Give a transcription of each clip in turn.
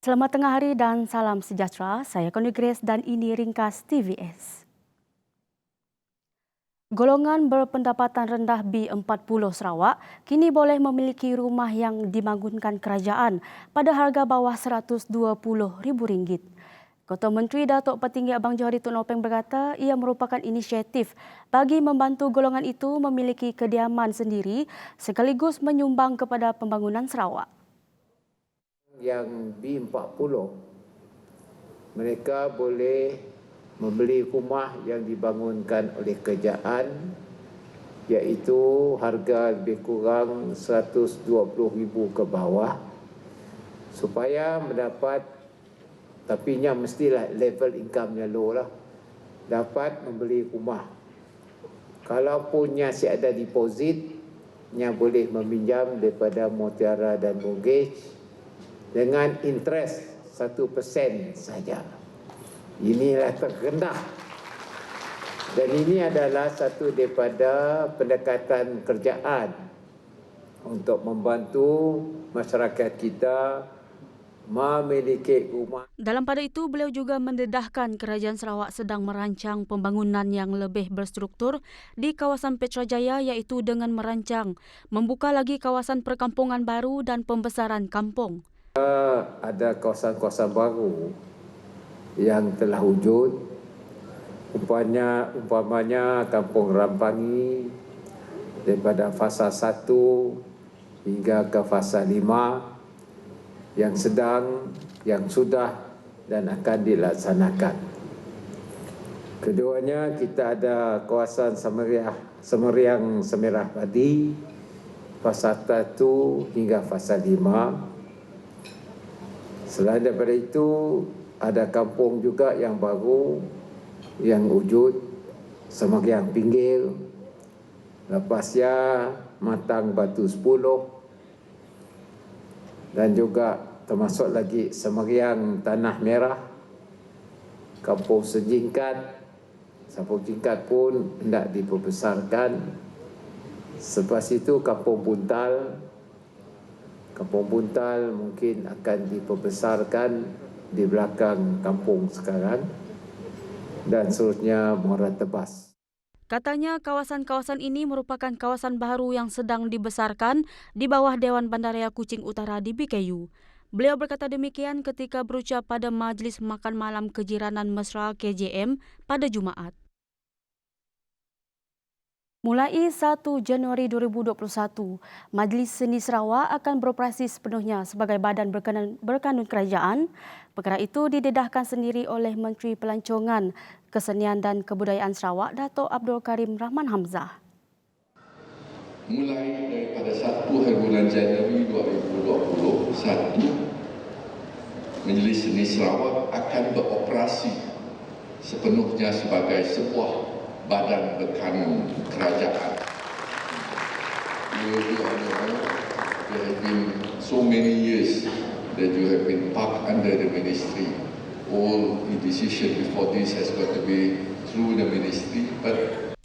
Selamat tengah hari dan salam sejahtera. Saya Connie Grace dan ini ringkas TVS. Golongan berpendapatan rendah B40 Sarawak kini boleh memiliki rumah yang dibangunkan kerajaan pada harga bawah RM120,000. Ketua Menteri Datuk Petinggi Abang Johari Tun Nopeng berkata ia merupakan inisiatif bagi membantu golongan itu memiliki kediaman sendiri sekaligus menyumbang kepada pembangunan Sarawak. Yang B40, mereka boleh membeli rumah yang dibangunkan oleh kerajaan, iaitu harga lebih kurang RM120,000 ke bawah, supaya mendapat, tapi nya mestilah level income-nya low lah, dapat membeli rumah. Kalau punya si ada deposit, nya boleh meminjam daripada Mutiara dan Mortgage dengan interest 1% saja. Inilah terrendah. Dan ini adalah satu daripada pendekatan kerajaan untuk membantu masyarakat kita memiliki rumah. Dalam pada itu, beliau juga mendedahkan Kerajaan Sarawak sedang merancang pembangunan yang lebih berstruktur di kawasan Petrajaya, iaitu dengan merancang membuka lagi kawasan perkampungan baru dan pembesaran kampung. Ada kawasan-kawasan baru yang telah wujud, umpamanya Kampung Rampangi daripada fasa 1 hingga ke fasa 5 yang sedang, yang sudah dan akan dilaksanakan. Keduanya kita ada kawasan Semeriang Semerah Padi fasa 1 hingga fasa 5. Selain daripada itu, ada kampung juga yang baru yang wujud, Semeriang Pinggir, lepasnya Matang Batu 10, dan juga termasuk lagi Semeriang Tanah Merah, Kampung Sejingkat. Kampung Sejingkat pun hendak diperbesarkan. Selepas itu Kampung Buntal. Kampung Buntal mungkin akan diperbesarkan di belakang kampung sekarang, dan seterusnya Muara Tebas. Katanya kawasan-kawasan ini merupakan kawasan baru yang sedang dibesarkan di bawah Dewan Bandaraya Kuching Utara di BKU. Beliau berkata demikian ketika berucap pada Majlis Makan Malam Kejiranan Mesra KJM pada Jumaat. Mulai 1 Januari 2021, Majlis Seni Sarawak akan beroperasi sepenuhnya sebagai badan berkanun kerajaan. Perkara itu didedahkan sendiri oleh Menteri Pelancongan, Kesenian dan Kebudayaan Sarawak, Datuk Abdul Karim Rahman Hamzah. Mulai daripada 1 hari bulan Januari 2021, Majlis Seni Sarawak akan beroperasi sepenuhnya sebagai sebuah badan berkanun kerajaan. You know, there have been so many years that you have been parked under the ministry. All the decision before this has got to be through the ministry, but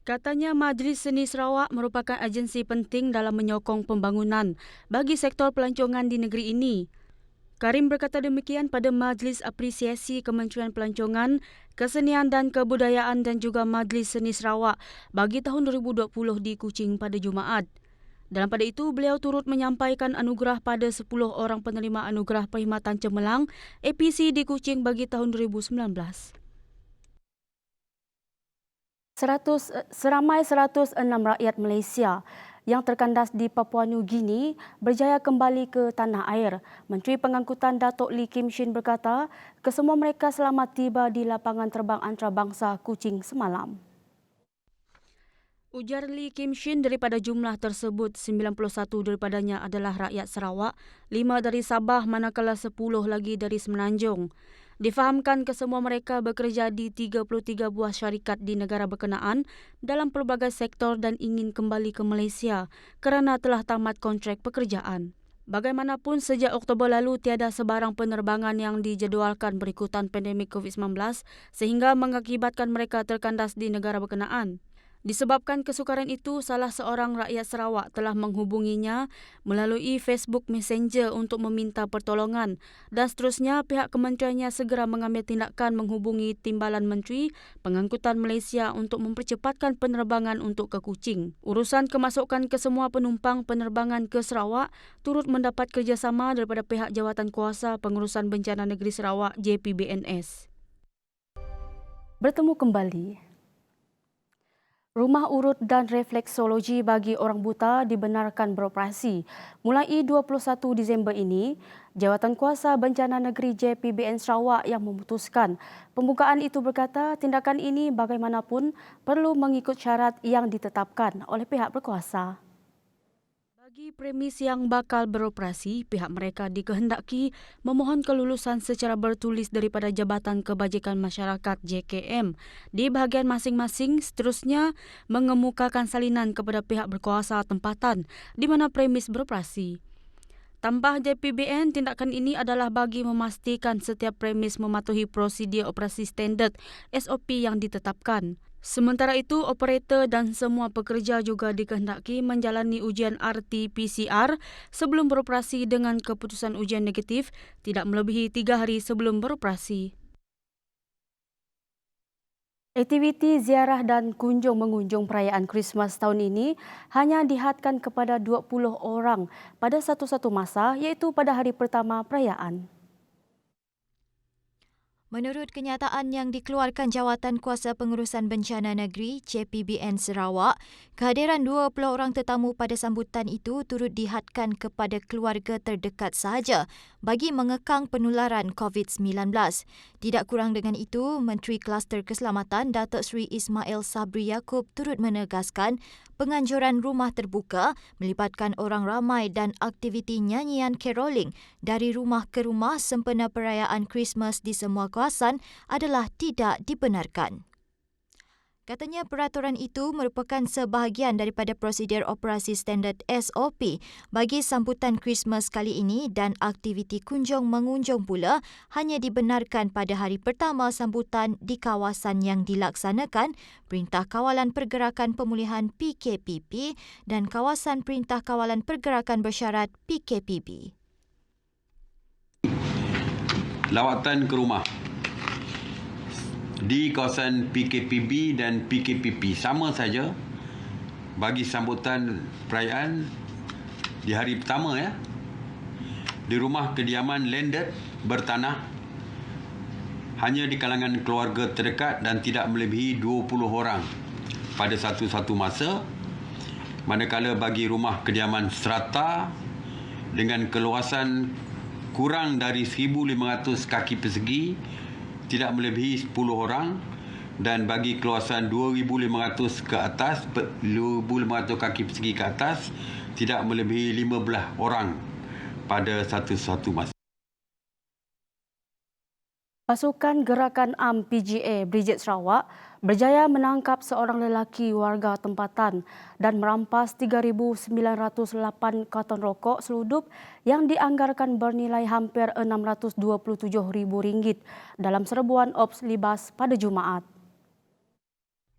katanya Majlis Seni Sarawak merupakan agensi penting dalam menyokong pembangunan bagi sektor pelancongan di negeri ini. Karim berkata demikian pada Majlis Apresiasi Kementerian Pelancongan, Kesenian dan Kebudayaan dan juga Majlis Seni Sarawak bagi tahun 2020 di Kuching pada Jumaat. Dalam pada itu, beliau turut menyampaikan anugerah pada 10 orang penerima anugerah Perkhidmatan Cemerlang APC di Kuching bagi tahun 2019. Seramai 106 rakyat Malaysia yang terkandas di Papua New Guinea berjaya kembali ke tanah air. Menteri Pengangkutan Datuk Lee Kim Shin berkata, kesemua mereka selamat tiba di lapangan terbang antarabangsa Kuching semalam. Ujar Lee Kim Shin, daripada jumlah tersebut, 91 daripadanya adalah rakyat Sarawak, 5 dari Sabah manakala 10 lagi dari Semenanjung. Difahamkan kesemua mereka bekerja di 33 buah syarikat di negara berkenaan dalam pelbagai sektor dan ingin kembali ke Malaysia kerana telah tamat kontrak pekerjaan. Bagaimanapun, sejak Oktober lalu tiada sebarang penerbangan yang dijadualkan berikutan pandemik COVID-19 sehingga mengakibatkan mereka terkandas di negara berkenaan. Disebabkan kesukaran itu, salah seorang rakyat Sarawak telah menghubunginya melalui Facebook Messenger untuk meminta pertolongan dan seterusnya pihak kementeriannya segera mengambil tindakan menghubungi Timbalan Menteri Pengangkutan Malaysia untuk mempercepatkan penerbangan untuk ke Kuching. Urusan kemasukan kesemua penumpang penerbangan ke Sarawak turut mendapat kerjasama daripada pihak Jawatan Kuasa Pengurusan Bencana Negeri Sarawak JPBNS. Bertemu kembali. Rumah urut dan refleksologi bagi orang buta dibenarkan beroperasi. Mulai 21 Disember ini, Jawatan Kuasa Bencana Negeri JPBN Sarawak yang memutuskan. Pembukaan itu berkata tindakan ini bagaimanapun perlu mengikut syarat yang ditetapkan oleh pihak berkuasa. Bagi premis yang bakal beroperasi, pihak mereka dikehendaki memohon kelulusan secara bertulis daripada Jabatan Kebajikan Masyarakat JKM di bahagian masing-masing, seterusnya mengemukakan salinan kepada pihak berkuasa tempatan di mana premis beroperasi. Tambah JPBN, tindakan ini adalah bagi memastikan setiap premis mematuhi prosedur operasi standard SOP yang ditetapkan. Sementara itu, operator dan semua pekerja juga dikehendaki menjalani ujian RT-PCR sebelum beroperasi dengan keputusan ujian negatif tidak melebihi 3 hari sebelum beroperasi. Aktiviti ziarah dan kunjung-mengunjung perayaan Christmas tahun ini hanya dihadkan kepada 20 orang pada satu-satu masa, iaitu pada hari pertama perayaan. Menurut kenyataan yang dikeluarkan Jawatan Kuasa Pengurusan Bencana Negeri JPBN Sarawak, kehadiran 20 orang tetamu pada sambutan itu turut dihadkan kepada keluarga terdekat sahaja bagi mengekang penularan COVID-19. Tidak kurang dengan itu, Menteri Kluster Keselamatan Datuk Seri Ismail Sabri Yaakob turut menegaskan penganjuran rumah terbuka melibatkan orang ramai dan aktiviti nyanyian caroling dari rumah ke rumah sempena perayaan Christmas di semua kawasan adalah tidak dibenarkan. Katanya peraturan itu merupakan sebahagian daripada prosedur operasi standard SOP bagi sambutan Christmas kali ini dan aktiviti kunjung-mengunjung pula hanya dibenarkan pada hari pertama sambutan di kawasan yang dilaksanakan Perintah Kawalan Pergerakan Pemulihan PKPP dan kawasan Perintah Kawalan Pergerakan Bersyarat PKPB. Lawatan ke rumah di kawasan PKPB dan PKPP sama saja bagi sambutan perayaan di hari pertama di rumah kediaman landed bertanah hanya di kalangan keluarga terdekat dan tidak melebihi 20 orang pada satu-satu masa, manakala bagi rumah kediaman serata dengan keluasan kurang dari 1,500 kaki persegi tidak melebihi 10 orang dan bagi keluasan 2,500 ke atas, 2,500 kaki persegi ke atas tidak melebihi 15 orang pada satu-satu masa. Pasukan Gerakan Am PGA Brigade Sarawak berjaya menangkap seorang lelaki warga tempatan dan merampas 3,908 karton rokok seludup yang dianggarkan bernilai hampir RM627,000 dalam serbuan Ops Libas pada Jumaat.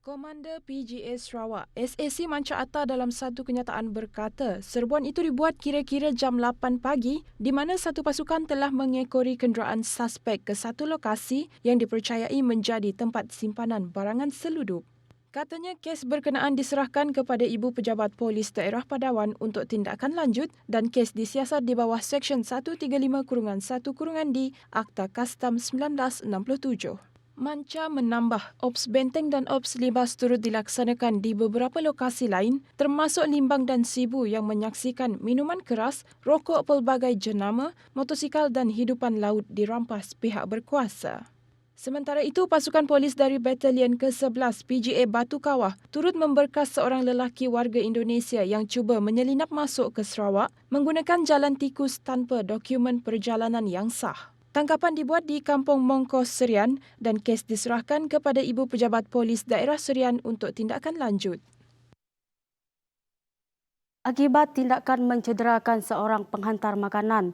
Komander PGA Sarawak SAC Manca Atta dalam satu kenyataan berkata serbuan itu dibuat kira-kira jam 8 pagi di mana satu pasukan telah mengekori kenderaan suspek ke satu lokasi yang dipercayai menjadi tempat simpanan barangan seludup. Katanya kes berkenaan diserahkan kepada Ibu Pejabat Polis Daerah Padawan untuk tindakan lanjut dan kes disiasat di bawah Seksyen 135-1-D Akta Kastam 1967. Manca menambah, Ops Benteng dan Ops Libas turut dilaksanakan di beberapa lokasi lain termasuk Limbang dan Sibu yang menyaksikan minuman keras, rokok pelbagai jenama, motosikal dan hidupan laut dirampas pihak berkuasa. Sementara itu, pasukan polis dari Batalion ke-11 PGA Batu Kawah turut memberkas seorang lelaki warga Indonesia yang cuba menyelinap masuk ke Sarawak menggunakan jalan tikus tanpa dokumen perjalanan yang sah. Tangkapan dibuat di Kampung Mongkos Serian dan kes diserahkan kepada Ibu Pejabat Polis Daerah Serian untuk tindakan lanjut. Akibat tindakan mencederakan seorang penghantar makanan,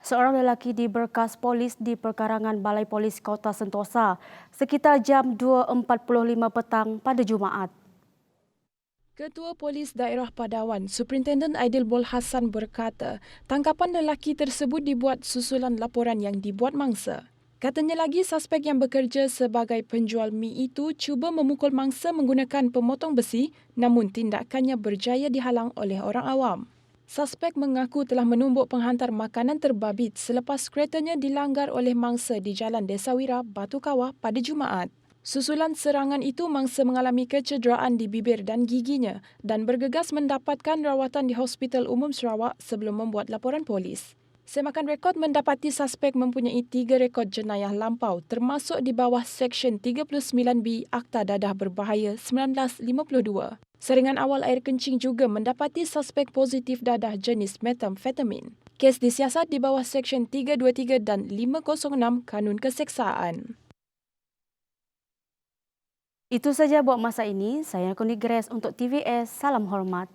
seorang lelaki diberkas polis di perkarangan Balai Polis Kota Sentosa sekitar jam 2.45 petang pada Jumaat. Ketua Polis Daerah Padawan, Superintendent Aidilbol Hassan berkata, tangkapan lelaki tersebut dibuat susulan laporan yang dibuat mangsa. Katanya lagi, suspek yang bekerja sebagai penjual mi itu cuba memukul mangsa menggunakan pemotong besi, namun tindakannya berjaya dihalang oleh orang awam. Suspek mengaku telah menumbuk penghantar makanan terbabit selepas keretanya dilanggar oleh mangsa di Jalan Desawira, Batu Kawah pada Jumaat. Susulan serangan itu, mangsa mengalami kecederaan di bibir dan giginya dan bergegas mendapatkan rawatan di Hospital Umum Sarawak sebelum membuat laporan polis. Semakan rekod mendapati suspek mempunyai 3 rekod jenayah lampau termasuk di bawah Seksyen 39B Akta Dadah Berbahaya 1952. Seringan awal air kencing juga mendapati suspek positif dadah jenis metamfetamin. Kes disiasat di bawah Seksyen 323 dan 506 Kanun Keseksaan. Itu saja buat masa ini. Saya Kuni Grace untuk TVS. Salam hormat.